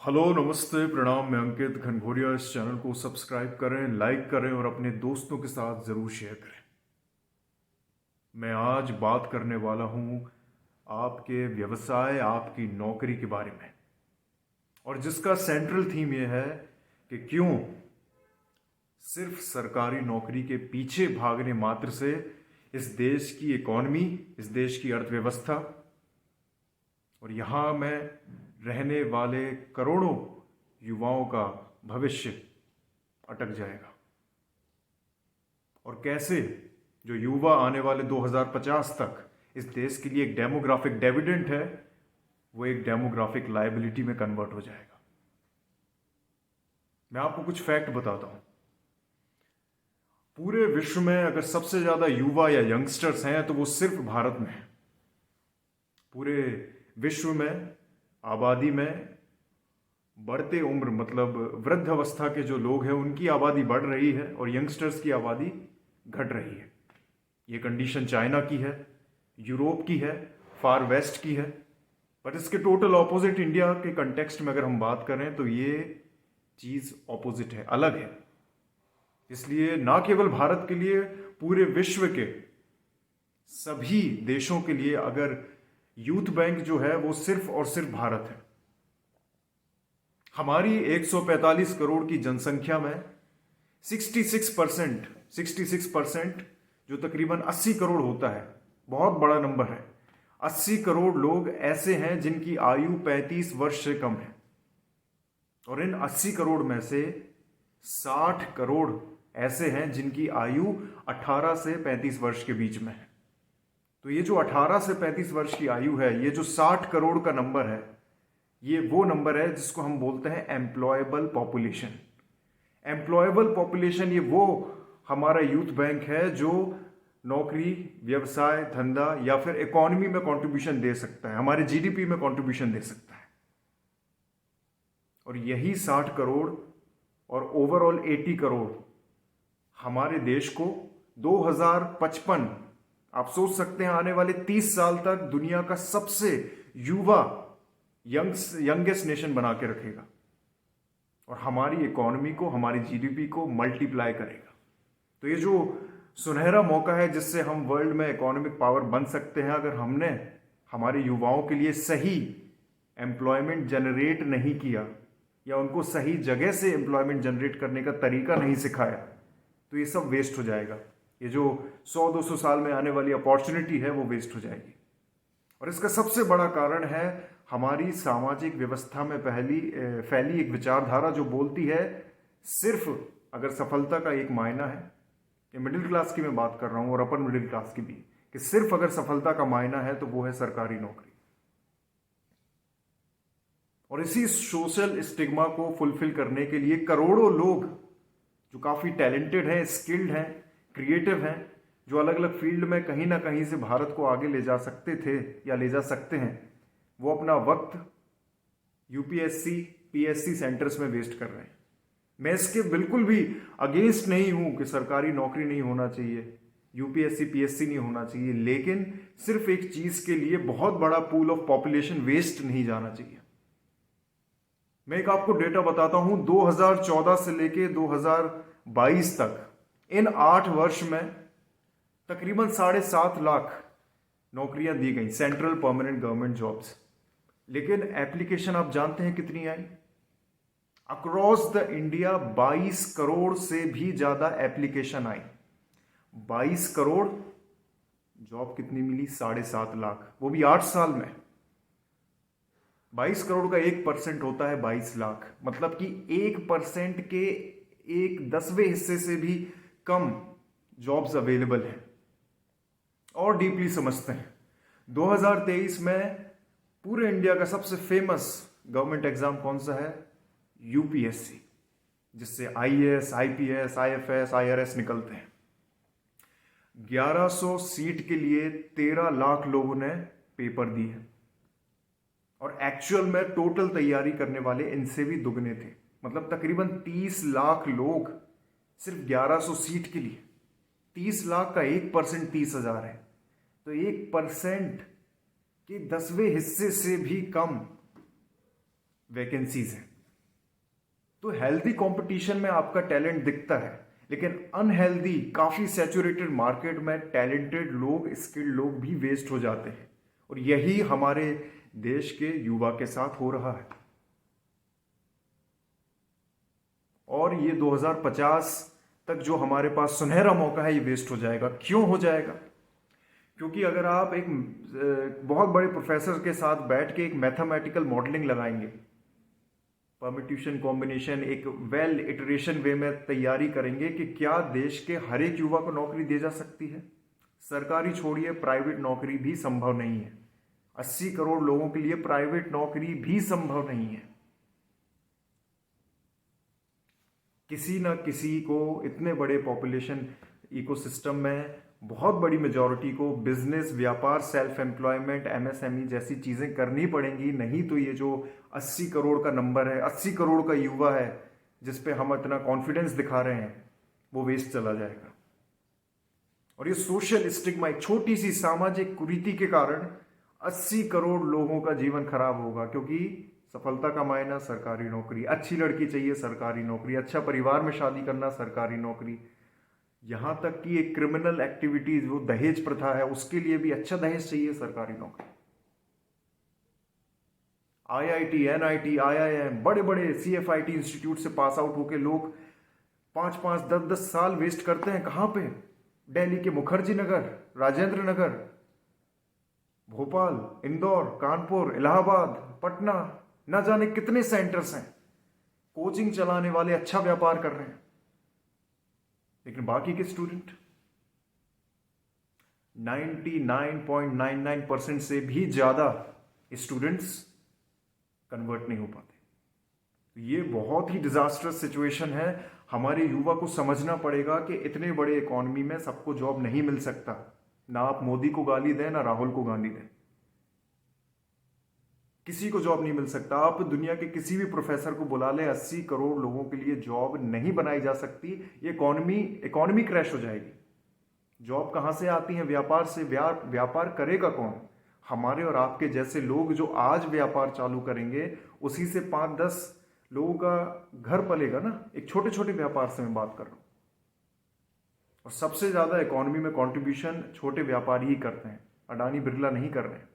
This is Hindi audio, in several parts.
हेलो, नमस्ते, प्रणाम। मैं अंकित घनघोरिया। इस चैनल को सब्सक्राइब करें, लाइक करें और अपने दोस्तों के साथ ज़रूर शेयर करें। मैं आज बात करने वाला हूं आपके व्यवसाय, आपकी नौकरी के बारे में, और जिसका सेंट्रल थीम यह है कि क्यों सिर्फ सरकारी नौकरी के पीछे भागने मात्र से इस देश की इकॉनमी, इस देश की अर्थव्यवस्था और यहाँ में रहने वाले करोड़ों युवाओं का भविष्य अटक जाएगा, और कैसे जो युवा आने वाले 2050 तक इस देश के लिए एक डेमोग्राफिक डिविडेंड है, वो एक डेमोग्राफिक लायबिलिटी में कन्वर्ट हो जाएगा। मैं आपको कुछ फैक्ट बताता हूं। पूरे विश्व में अगर सबसे ज्यादा युवा या यंगस्टर्स हैं तो वो सिर्फ भारत में है। पूरे विश्व में आबादी में बढ़ते उम्र मतलब वृद्ध अवस्था के जो लोग हैं उनकी आबादी बढ़ रही है और यंगस्टर्स की आबादी घट रही है। ये कंडीशन चाइना की है, यूरोप की है, फार वेस्ट की है, पर इसके टोटल ऑपोजिट इंडिया के कंटेक्स्ट में अगर हम बात करें तो ये चीज ऑपोजिट है, अलग है। इसलिए ना केवल भारत के लिए, पूरे विश्व के सभी देशों के लिए अगर यूथ बैंक जो है वो सिर्फ और सिर्फ भारत है। हमारी 145 करोड़ की जनसंख्या में 66% जो तकरीबन 80 करोड़ होता है, बहुत बड़ा नंबर है। 80 करोड़ लोग ऐसे हैं जिनकी आयु 35 वर्ष से कम है, और इन 80 करोड़ में से 60 करोड़ ऐसे हैं जिनकी आयु 18 से 35 वर्ष के बीच में है। तो ये जो 18 से 35 वर्ष की आयु है, ये जो 60 करोड़ का नंबर है, ये वो नंबर है जिसको हम बोलते हैं एम्प्लॉयबल पॉपुलेशन। एम्प्लॉयबल पॉपुलेशन ये वो हमारा यूथ बैंक है जो नौकरी, व्यवसाय, धंधा या फिर इकोनॉमी में कंट्रीब्यूशन दे सकता है, हमारे जीडीपी में कंट्रीब्यूशन दे सकता है। और यही 60 करोड़ और ओवरऑल 80 करोड़ हमारे देश को 2055, आप सोच सकते हैं, आने वाले 30 साल तक दुनिया का सबसे युवा यंगेस्ट नेशन बना के रखेगा और हमारी इकोनॉमी को, हमारी जीडीपी को मल्टीप्लाई करेगा। तो ये जो सुनहरा मौका है जिससे हम वर्ल्ड में इकोनॉमिक पावर बन सकते हैं, अगर हमने हमारे युवाओं के लिए सही एम्प्लॉयमेंट जनरेट नहीं किया या उनको सही जगह से एम्प्लॉयमेंट जनरेट करने का तरीका नहीं सिखाया, तो ये सब वेस्ट हो जाएगा। ये जो 100-200 साल में आने वाली अपॉर्चुनिटी है वो वेस्ट हो जाएगी। और इसका सबसे बड़ा कारण है हमारी सामाजिक व्यवस्था में फैली एक विचारधारा जो बोलती है सिर्फ अगर सफलता का एक मायना है, ये मिडिल क्लास की मैं बात कर रहा हूं और अपर मिडिल क्लास की भी, कि सिर्फ अगर सफलता का मायना है तो वो है सरकारी नौकरी। और इसी सोशल स्टिग्मा को फुलफिल करने के लिए करोड़ों लोग जो काफी टैलेंटेड हैं, स्किल्ड हैं, क्रिएटिव हैं, जो अलग अलग फील्ड में कहीं ना कहीं से भारत को आगे ले जा सकते थे या ले जा सकते हैं, वो अपना वक्त यूपीएससी, पीएससी सेंटर्स में वेस्ट कर रहे हैं। मैं इसके बिल्कुल भी अगेंस्ट नहीं हूं कि सरकारी नौकरी नहीं होना चाहिए, यूपीएससी पीएससी नहीं होना चाहिए, लेकिन सिर्फ एक चीज के लिए बहुत बड़ा पूल ऑफ पॉपुलेशन वेस्ट नहीं जाना चाहिए। मैं एक आपको डेटा बताता हूं, 2014 से लेके 2022 तक इन 8 वर्ष में तकरीबन 7.5 लाख नौकरियां दी गई, सेंट्रल परमानेंट गवर्नमेंट जॉब्स। लेकिन एप्लीकेशन आप जानते हैं कितनी आई? अक्रॉस द इंडिया 22 करोड़ से भी ज्यादा एप्लीकेशन आई। 22 करोड़, जॉब कितनी मिली? 7.5 लाख, वो भी 8 साल में। 22 करोड़ का 1% होता है 22 लाख, मतलब कि 1% के 1/10वें हिस्से से भी कम जॉब्स अवेलेबल हैं। और डीपली समझते हैं, 2023 में पूरे इंडिया का सबसे फेमस गवर्नमेंट एग्जाम कौन सा है? यूपीएससी, जिससे आईएएस, आईपीएस, आईएफएस, आईआरएस निकलते हैं। 1100 सीट के लिए 13 लाख लोगों ने पेपर दी है, और एक्चुअल में टोटल तैयारी करने वाले इनसे भी दुगने थे। मतलब तकरीबन 30 लाख लोग सिर्फ 1100 सीट के लिए। 30 लाख का 1% 30,000 है, तो 1% के 10वें हिस्से से भी कम वैकेंसीज हैं। तो हेल्दी कंपटीशन में आपका टैलेंट दिखता है, लेकिन अनहेल्दी काफी सैचुरेटेड मार्केट में टैलेंटेड लोग, स्किल्ड लोग भी वेस्ट हो जाते हैं। और यही हमारे देश के युवा के साथ हो रहा है। और ये 2050 तक जो हमारे पास सुनहरा मौका है, ये वेस्ट हो जाएगा। क्यों हो जाएगा? क्योंकि अगर आप एक बहुत बड़े प्रोफेसर के साथ बैठ के एक मैथमेटिकल मॉडलिंग लगाएंगे, परम्यूटेशन कॉम्बिनेशन, एक वेल इटरेशन वे में तैयारी करेंगे कि क्या देश के हर एक युवा को नौकरी दी जा सकती है। सरकारी छोड़िए, प्राइवेट नौकरी भी संभव नहीं है। 80 करोड़ लोगों के लिए प्राइवेट नौकरी भी संभव नहीं है। किसी न किसी को इतने बड़े पॉपुलेशन इकोसिस्टम में बहुत बड़ी मेजॉरिटी को बिजनेस, व्यापार, सेल्फ एम्प्लॉयमेंट, एमएसएमई जैसी चीजें करनी पड़ेंगी। नहीं तो ये जो 80 करोड़ का नंबर है, 80 करोड़ का युवा है जिस पे हम इतना कॉन्फिडेंस दिखा रहे हैं, वो वेस्ट चला जाएगा। और ये सोशल स्टिग्मा, एक छोटी सी सामाजिक कुरीति के कारण 80 करोड़ लोगों का जीवन खराब होगा। क्योंकि सफलता का मायना सरकारी नौकरी, अच्छी लड़की चाहिए सरकारी नौकरी, अच्छा परिवार में शादी करना सरकारी नौकरी, यहां तक कि एक क्रिमिनल एक्टिविटीज, वो दहेज प्रथा है, उसके लिए भी अच्छा दहेज चाहिए सरकारी नौकरी। आईआईटी, एनआईटी, आईआईएम, बड़े बड़े सीएफआईटी इंस्टीट्यूट से पास आउट होकर लोग 5-5, 10-10 साल वेस्ट करते हैं। कहां पे? दिल्ली के मुखर्जी नगर, राजेंद्र नगर, भोपाल, इंदौर, कानपुर, इलाहाबाद, पटना, न जाने कितने सेंटर्स हैं। कोचिंग चलाने वाले अच्छा व्यापार कर रहे हैं, लेकिन बाकी के स्टूडेंट 99.99% से भी ज्यादा स्टूडेंट्स कन्वर्ट नहीं हो पाते। तो ये बहुत ही डिजास्टर्स सिचुएशन है। हमारे युवा को समझना पड़ेगा कि इतने बड़े इकोनॉमी में सबको जॉब नहीं मिल सकता। ना आप मोदी को गाली दें, ना राहुल को गाली दें, किसी को जॉब नहीं मिल सकता। आप दुनिया के किसी भी प्रोफेसर को बुला ले, 80 करोड़ लोगों के लिए जॉब नहीं बनाई जा सकती। ये इकोनॉमी क्रैश हो जाएगी। जॉब कहां से आती है? व्यापार से। व्यापार करेगा कौन? हमारे और आपके जैसे लोग जो आज व्यापार चालू करेंगे, उसी से 5-10 लोगों का घर पलेगा ना। एक छोटे छोटे व्यापार से मैं बात कर रहा हूं। और सबसे ज्यादा इकोनॉमी में कंट्रीब्यूशन छोटे व्यापारी ही करते हैं, अडानी बिरला नहीं कर रहे हैं।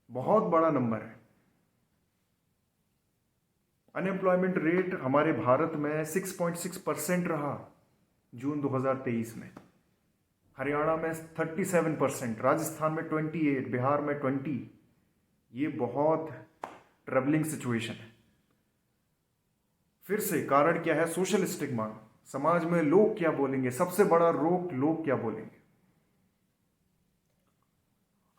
बहुत बड़ा नंबर है। अनएम्प्लॉयमेंट रेट हमारे भारत में 6.6% रहा जून 2023 में। हरियाणा में 37%, राजस्थान में 28%, बिहार में 20%। ये बहुत ट्रबलिंग सिचुएशन है। फिर से कारण क्या है? Social stigma. समाज में लोग क्या बोलेंगे? सबसे बड़ा रोक, लोग क्या बोलेंगे।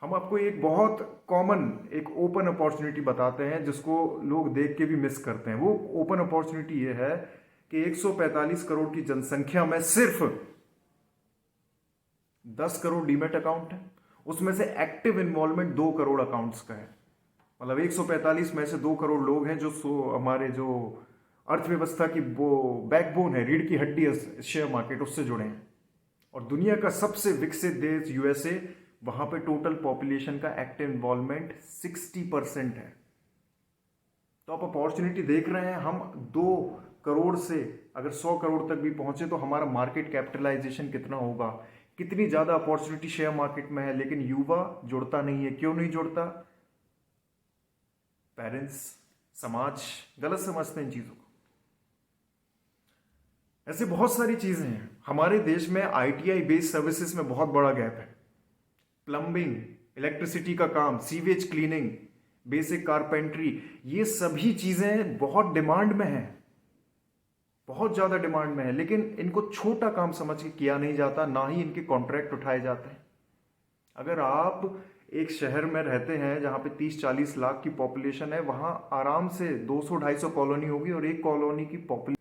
हम आपको एक बहुत कॉमन, एक ओपन अपॉर्चुनिटी बताते हैं जिसको लोग देख के भी मिस करते हैं। वो ओपन अपॉर्चुनिटी ये है कि 145 करोड़ की जनसंख्या में सिर्फ 10 करोड़ डीमेट अकाउंट है। उसमें से एक्टिव इन्वॉल्वमेंट 2 करोड़ अकाउंट्स का है। मतलब 145 में से 2 करोड़ लोग हैं जो हमारे जो अर्थव्यवस्था की वो बैकबोन है, रीढ़ की हड्डी है शेयर मार्केट, उससे जुड़े हैं। और दुनिया का सबसे विकसित देश यूएसए, वहां पे टोटल पॉपुलेशन का एक्टिव इन्वॉल्वमेंट 60% है। तो आप अपॉर्चुनिटी देख रहे हैं। हम 2 करोड़ से अगर 100 करोड़ तक भी पहुंचे तो हमारा मार्केट कैपिटलाइजेशन कितना होगा? कितनी ज्यादा अपॉर्चुनिटी शेयर मार्केट में है। लेकिन युवा जुड़ता नहीं है। क्यों नहीं जुड़ता? पेरेंट्स, समाज गलत समझते हैं इन चीजों को। ऐसे बहुत सारी चीजें हैं। हमारे देश में आईटीआई बेस्ड सर्विसेज में बहुत बड़ा गैप है। प्लम्बिंग, इलेक्ट्रिसिटी का काम, सीवेज क्लीनिंग, बेसिक कारपेंट्री, ये सभी चीजें बहुत डिमांड में है, बहुत ज्यादा डिमांड में है। लेकिन इनको छोटा काम समझ के किया नहीं जाता, ना ही इनके कॉन्ट्रैक्ट उठाए जाते हैं। अगर आप एक शहर में रहते हैं जहां पे 30-40 लाख की पॉपुलेशन है, वहां आराम से 200-250 कॉलोनी होगी और एक कॉलोनी की पॉपुलेशन,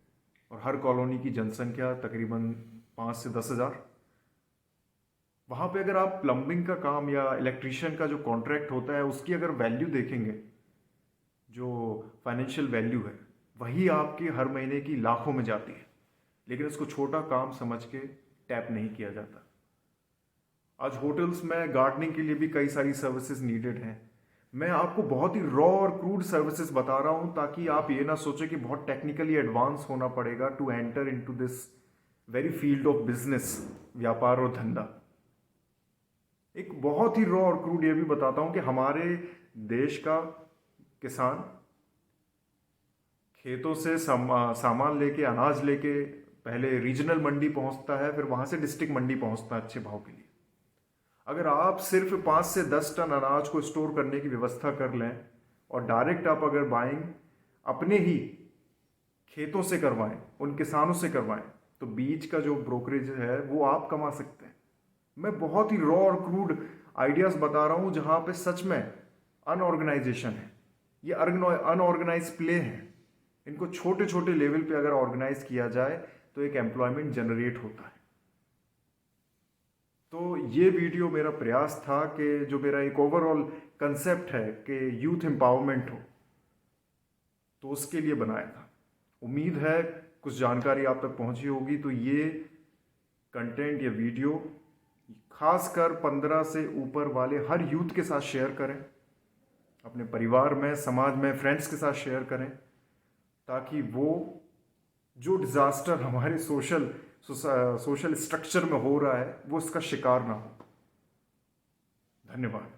और हर कॉलोनी की जनसंख्या तकरीबन 5 से 10 हजार। वहां पे अगर आप प्लम्बिंग का काम या इलेक्ट्रीशियन का जो कॉन्ट्रैक्ट होता है, उसकी अगर वैल्यू देखेंगे, जो फाइनेंशियल वैल्यू है, वही आपकी हर महीने की लाखों में जाती है। लेकिन इसको छोटा काम समझ के टैप नहीं किया जाता। आज होटल्स में गार्डनिंग के लिए भी कई सारी सर्विसेज नीडेड हैं। मैं आपको बहुत ही रॉ और क्रूड सर्विसेज बता रहा हूं ताकि आप ये ना सोचें कि बहुत टेक्निकली एडवांस होना पड़ेगा to enter into this very field of business, व्यापार और धंधा। एक बहुत ही रॉ और क्रूड ये भी बताता हूं कि हमारे देश का किसान खेतों से सामान लेके, अनाज लेके पहले रीजनल मंडी पहुंचता है, फिर वहां से डिस्ट्रिक्ट मंडी पहुंचता है अच्छे भाव के लिए। अगर आप सिर्फ 5 से 10 टन अनाज को स्टोर करने की व्यवस्था कर लें और डायरेक्ट आप अगर बाइंग अपने ही खेतों से करवाएं, उन किसानों से करवाएं, तो बीज का जो ब्रोकरेज है वो आप कमा सकते हैं। मैं बहुत ही रॉ और क्रूड आइडियाज बता रहा हूं जहां पे सच में अनऑर्गेनाइजेशन है, ये अनऑर्गेनाइज प्ले है। इनको छोटे छोटे लेवल पे अगर ऑर्गेनाइज किया जाए तो एक एम्प्लॉयमेंट जनरेट होता है। तो ये वीडियो मेरा प्रयास था कि जो मेरा एक ओवरऑल कंसेप्ट है कि यूथ एम्पावरमेंट हो, तो उसके लिए बनाया था। उम्मीद है कुछ जानकारी आप तक पहुंची होगी। तो ये कंटेंट, ये वीडियो खासकर 15 से ऊपर वाले हर यूथ के साथ शेयर करें, अपने परिवार में, समाज में, फ्रेंड्स के साथ शेयर करें, ताकि वो जो डिजास्टर हमारे सोशल स्ट्रक्चर में हो रहा है वो इसका शिकार ना हो। धन्यवाद।